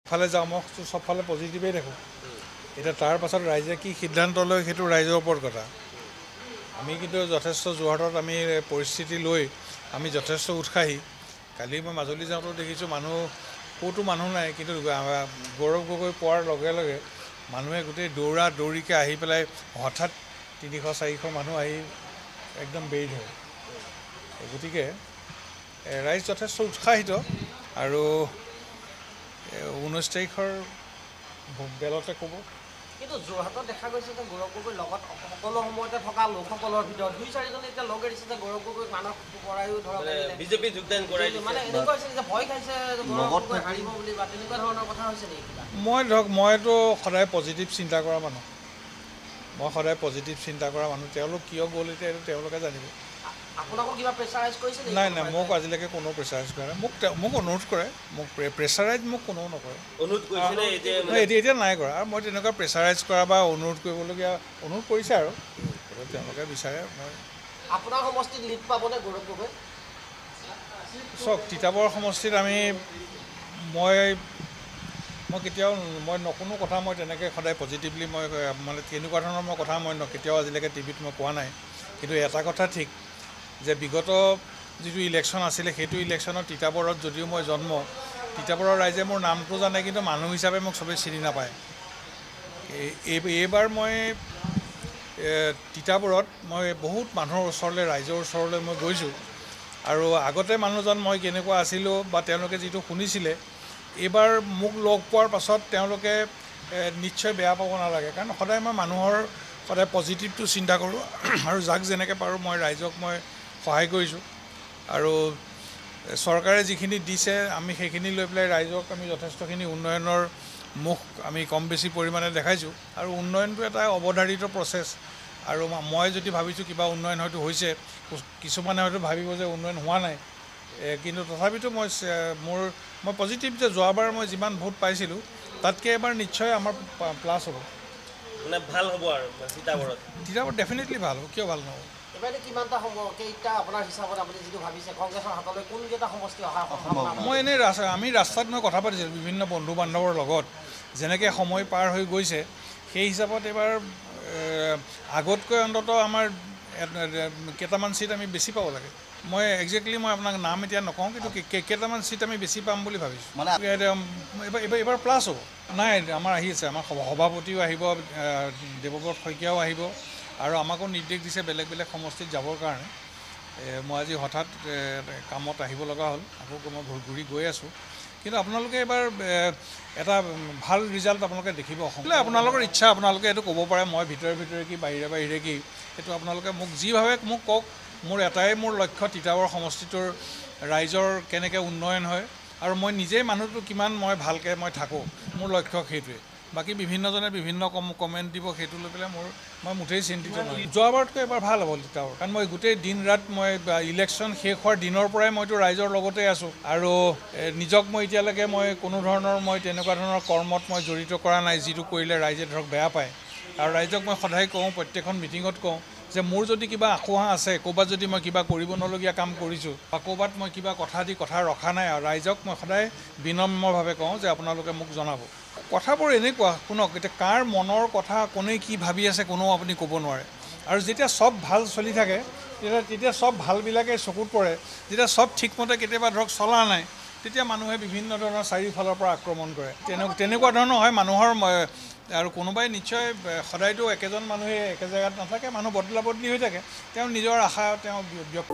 ফালে যাওঁ মই চবফালে পজিটিভেই দেখোঁ এতিয়া তাৰ পাছত ৰাইজে কি সিদ্ধান্ত লয় সেইটো ৰাইজৰ ওপৰত কথা আমি কিন্তু যথেষ্ট যোৰহাটত আমি পৰিস্থিতি লৈ আমি যথেষ্ট উৎসাহী কালি মই মাজুলী যাওঁতেও দেখিছোঁ মানুহ ক'তো মানুহ নাই কিন্তু গৌৰৱ গগৈ পোৱাৰ লগে লগে মানুহে গোটেই দৌৰা দৌৰিকৈ আহি পেলাই হঠাৎ 300-400 মানুহ আহি একদম বেৰি ধৰে গতিকে ৰাইজ যথেষ্ট উৎসাহিত আৰু 19 তাৰিখৰ বেলতে ক'ব কিন্তু যোৰহাটত দেখা গৈছে যে গৌৰৱ গগৈৰ লগত সকলো সময়তে থকা লোকসকলৰ ভিতৰত 2-4জনে এতিয়া লগ এৰিছে যে গৌৰৱ গগৈক মানস পৰায়ো ধৰক বিজেপি যোগদান কৰাই মানে এনেকুৱা হৈছে যে ভয় খাইছে গৌৰৱ গগৈ হাৰিব বুলি বা তেনেকুৱা ধৰণৰ কথা হৈছে নেকি মইতো সদায় পজিটিভ চিন্তা কৰা মানুহ মই সদায় পজিটিভ চিন্তা কৰা মানুহ তেওঁলোক কিয় গ'ল এতিয়া এইটো তেওঁলোকে জানিব আপোনাকো কিবা প্ৰেছাৰাইজ কৰিছে নাই মোক আজিলৈকে কোনো প্ৰেছাৰাইজ কৰা মোক অনুৰোধ কৰে মোক প্ৰেছাৰাইজ মোক কোনেও নকৰে এতিয়া নাই কৰা আৰু মই তেনেকুৱা প্ৰেছাৰাইজ কৰা বা অনুৰোধ কৰিবলগীয়া অনুৰোধ কৰিছে আৰু তেওঁলোকে বিচাৰে মই আপোনাৰ সমষ্টিত লিড পাবনে গৌৰৱ গগৈ চাওক তিতাবৰ সমষ্টিত মই কেতিয়াও কোনো কথা মই তেনেকৈ সদায় পজিটিভলি মই মানে তেনেকুৱা ধৰণৰ মই কথা মই কেতিয়াও আজিলৈকে টিভিত মই কোৱা নাই কিন্তু এটা কথা ঠিক যে বিগত যিটো ইলেকশ্যন আছিলে সেইটো ইলেকশ্যনত তিতাবৰত যদিও মই জন্ম তিতাবৰৰ ৰাইজে মোৰ নামটো জানে কিন্তু মানুহ হিচাপে মোক চবেই চিনি নাপায় এইবাৰ মই তিতাবৰত মই বহুত মানুহৰ ওচৰলৈ ৰাইজৰ ওচৰলৈ মই গৈছোঁ আৰু আগতে মানুহজন মই কেনেকুৱা আছিলোঁ বা তেওঁলোকে যিটো শুনিছিলে এইবাৰ মোক লগ পোৱাৰ পাছত তেওঁলোকে নিশ্চয় বেয়া পাব নালাগে কাৰণ সদায় মই মানুহৰ সদায় পজিটিভটো চিন্তা কৰোঁ আৰু যাক যেনেকৈ পাৰোঁ মই ৰাইজক মই সহায় কৰিছোঁ আৰু চৰকাৰে যিখিনি দিছে আমি সেইখিনি লৈ পেলাই ৰাইজক আমি যথেষ্টখিনি উন্নয়নৰ মুখ আমি কম বেছি পৰিমাণে দেখাইছোঁ আৰু উন্নয়নটো এটা অৱধাৰিত প্ৰচেছ আৰু মই যদি ভাবিছোঁ কিবা উন্নয়ন হয়তো হৈছে কিছুমানে হয়তো ভাবিব যে উন্নয়ন হোৱা নাই কিন্তু তথাপিতো মই পজিটিভ যে যোৱাবাৰ মই যিমান ভোট পাইছিলোঁ তাতকৈ এবাৰ নিশ্চয় আমাৰ প্লাছ হ'ব মানে ভাল হ'ব আৰু তিতাবৰত ডেফিনেটলি ভাল হ'ব কিয় ভাল নহ'ব কিমানটা কেইটা আপোনাৰ হিচাপত আপুনি যিটো ভাবিছে কংগ্ৰেছৰ হাতলৈ কোনকেইটা সমষ্টি অহাৰ মই এনেই আমি ৰাস্তাত মই কথা পাতিছিলোঁ বিভিন্ন বন্ধু বান্ধৱৰ লগত যেনেকৈ সময় পাৰ হৈ গৈছে সেই হিচাপত এইবাৰ আগতকৈ অন্ততঃ আমাৰ কেইটামান চিট আমি বেছি পাব লাগে মই একজেক্টলি মই আপোনাক নাম এতিয়া নকওঁ কিন্তু কেইটামান চিট আমি বেছি পাম বুলি ভাবিছোঁ মানে এইবাৰ প্লাছ হ'ব নাই আমাৰ আহি আছে আমাৰ সভাপতিও আহিব দেৱব্ৰত শইকীয়াও আহিব আৰু আমাকো নিৰ্দেশ দিছে বেলেগ বেলেগ সমষ্টিত যাবৰ কাৰণে মই আজি হঠাৎ কামত আহিব লগা হ'ল আকৌ মই ঘূৰি গৈ আছোঁ কিন্তু আপোনালোকে এবাৰ এটা ভাল ৰিজাল্ট আপোনালোকে দেখিব অসমলৈ আপোনালোকৰ ইচ্ছা আপোনালোকে এইটো ক'ব পাৰে মই ভিতৰে কি বাহিৰে কি এইটো আপোনালোকে মোক যি ভাবে মোক কওক মোৰ এটাই মোৰ লক্ষ্য তিতাবৰ সমষ্টিটোৰ ৰাইজৰ কেনেকৈ উন্নয়ন হয় আৰু মই নিজেই মানুহটো কিমান মই ভালকৈ মই থাকোঁ মোৰ লক্ষ্য সেইটোৱে বাকী বিভিন্নজনে বিভিন্ন কমেণ্ট দিব সেইটো লৈ পেলাই মই মুঠেই চিন্তিত নহয় যোৱাবাৰতকৈ এবাৰ ভাল হ'ব তিতাবৰ কাৰণ মই গোটেই দিন ৰাত মই ইলেকশ্যন শেষ হোৱাৰ দিনৰ পৰাই মইতো ৰাইজৰ লগতে আছোঁ আৰু নিজক মই এতিয়ালৈকে মই কোনো ধৰণৰ মই তেনেকুৱা ধৰণৰ কৰ্মত মই জড়িত কৰা নাই যিটো কৰিলে ৰাইজে ধৰক বেয়া পায় আৰু ৰাইজক মই সদায় কওঁ প্ৰত্যেকখন মিটিঙত কওঁ যে মোৰ যদি কিবা আশোহা আছে ক'ৰবাত যদি মই কিবা কৰিব নলগীয়া কাম কৰিছোঁ বা ক'ৰবাত মই কিবা কথা ৰখা নাই আৰু ৰাইজক মই সদায় বিনম্ৰভাৱে কওঁ যে আপোনালোকে মোক জনাব কথাবোৰ এনেকুৱা শুনক এতিয়া কাৰ মনৰ কথা কোনে কি ভাবি আছে কোনেও আপুনি ক'ব নোৱাৰে আৰু যেতিয়া চব ভাল চলি থাকে তেতিয়া চব ভালবিলাকে চকুত পৰে যেতিয়া চব ঠিকমতে কেতিয়াবা ধৰক চলা নাই তেতিয়া মানুহে বিভিন্ন ধৰণৰ চাৰিওফালৰ পৰা আক্ৰমণ কৰে তেনেকুৱা ধৰণৰ হয় মানুহৰ আৰু কোনোবাই নিশ্চয় সদায়তো একেজন মানুহে একে জেগাত নাথাকে মানুহ বদলা বদলি হৈ থাকে তেওঁ নিজৰ আশা তেওঁ ব্যক্ত